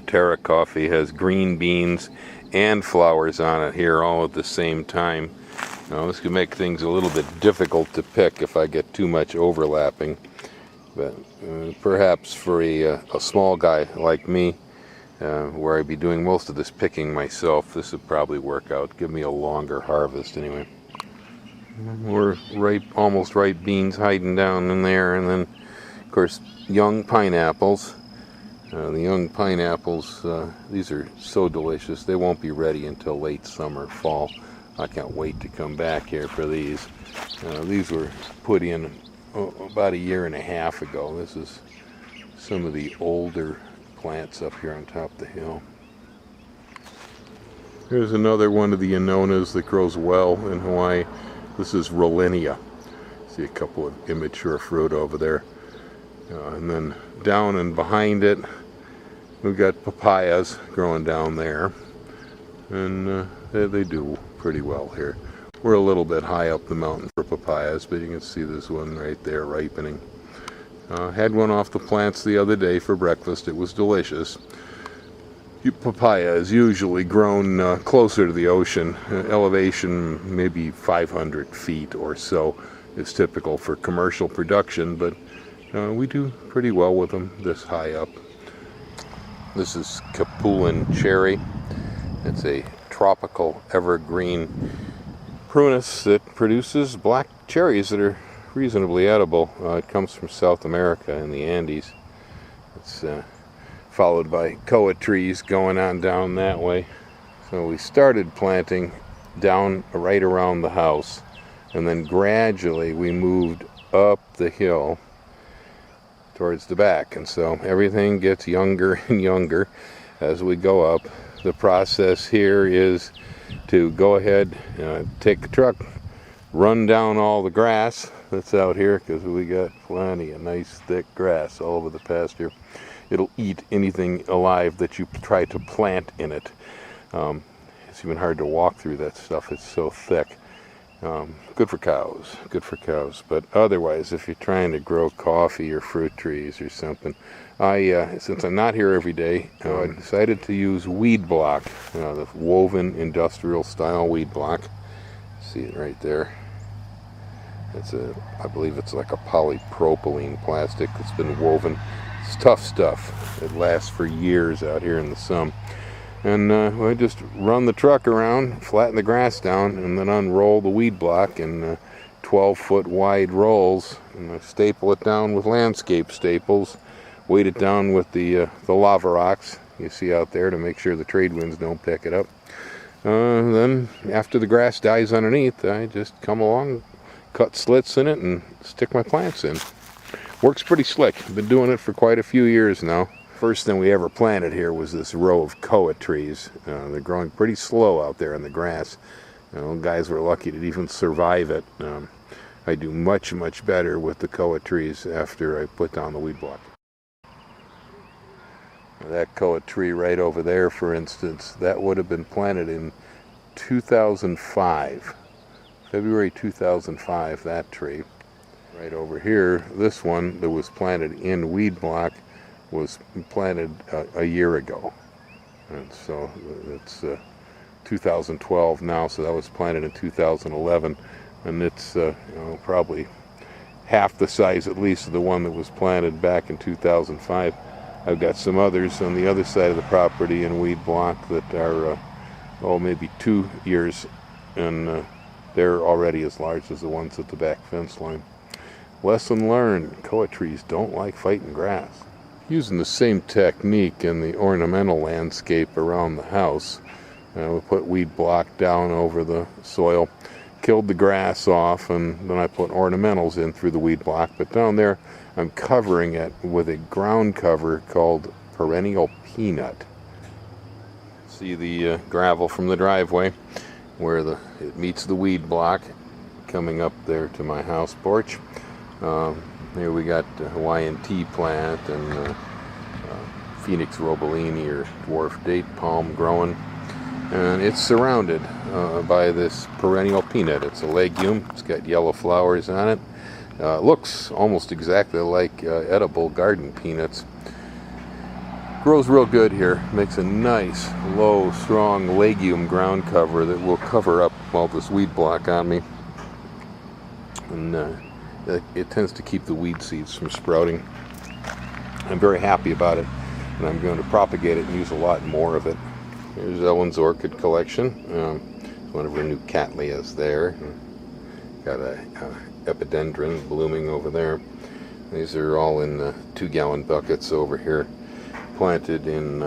Terra coffee has green beans and flowers on it here all at the same time. Now this could make things a little bit difficult to pick if I get too much overlapping, but perhaps for a small guy like me, where I'd be doing most of this picking myself, this would probably work out, give me a longer harvest anyway. We're almost ripe beans hiding down in there, and then of course young pineapples. The young pineapples, these are so delicious. They won't be ready until late summer, fall. I can't wait to come back here for these. These were put in about 1.5 years ago. This is some of the older plants up here on top of the hill. Here's another one of the annonas that grows well in Hawaii. This is Rollinia. See a couple of immature fruit over there. And then down and behind it, we've got papayas growing down there. And they do pretty well here. We're a little bit high up the mountain for papayas, but you can see this one right there ripening. Had one off the plants the other day for breakfast. It was delicious. Papaya is usually grown closer to the ocean. Elevation maybe 500 feet or so is typical for commercial production, but we do pretty well with them this high up. This is Capulin cherry. It's a tropical evergreen prunus that produces black cherries that are reasonably edible. It comes from South America in the Andes. It's followed by koa trees going on down that way. So we started planting down right around the house, and then gradually we moved up the hill towards the back, and so everything gets younger and younger as we go up. The process here is to go ahead, take the truck, run down all the grass that's out here, because we got plenty of nice thick grass all over the pasture. It'll eat anything alive that you try to plant in it. It's even hard to walk through that stuff. It's so thick. Good for cows. But otherwise, if you're trying to grow coffee or fruit trees or something, since I'm not here every day, I decided to use weed block, the woven industrial style weed block. See it right there. I believe it's like a polypropylene plastic that's been woven. It's tough stuff. It lasts for years out here in the sun. And I just run the truck around, flatten the grass down, and then unroll the weed block in 12-foot wide rolls, and I staple it down with landscape staples, weight it down with the lava rocks you see out there to make sure the trade winds don't pick it up. Then after the grass dies underneath, I just come along, cut slits in it, and stick my plants in. Works pretty slick. I've been doing it for quite a few years now. First thing we ever planted here was this row of koa trees. They're growing pretty slow out there in the grass. Guys were lucky to even survive it. I do much, much better with the koa trees after I put down the weed block. That koa tree right over there, for instance, that would have been planted in 2005. February 2005, that tree. Right over here, this one that was planted in weed block was planted a year ago. And so it's 2012 now, so that was planted in 2011. And it's probably half the size at least of the one that was planted back in 2005. I've got some others on the other side of the property in weed block that are maybe 2 years, and they're already as large as the ones at the back fence line. Lesson learned, koa trees don't like fighting grass. Using the same technique in the ornamental landscape around the house, we put weed block down over the soil, killed the grass off, and then I put ornamentals in through the weed block. But down there, I'm covering it with a ground cover called perennial peanut. See the gravel from the driveway where it meets the weed block coming up there to my house porch. Here we got Hawaiian tea plant and Phoenix robellini, or dwarf date palm, growing, and it's surrounded by this perennial peanut. It's a legume. It's got yellow flowers on it. Looks almost exactly like edible garden peanuts. Grows real good here. Makes a nice, low, strong legume ground cover that will cover up all this weed block on me. And it tends to keep the weed seeds from sprouting. I'm very happy about it, and I'm going to propagate it and use a lot more of it. Here's Ellen's orchid collection. One of her new cattleyas there. Got a epidendron blooming over there. These are all in 2-gallon buckets over here, planted in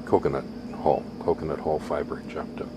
coconut hull fiber chopped up.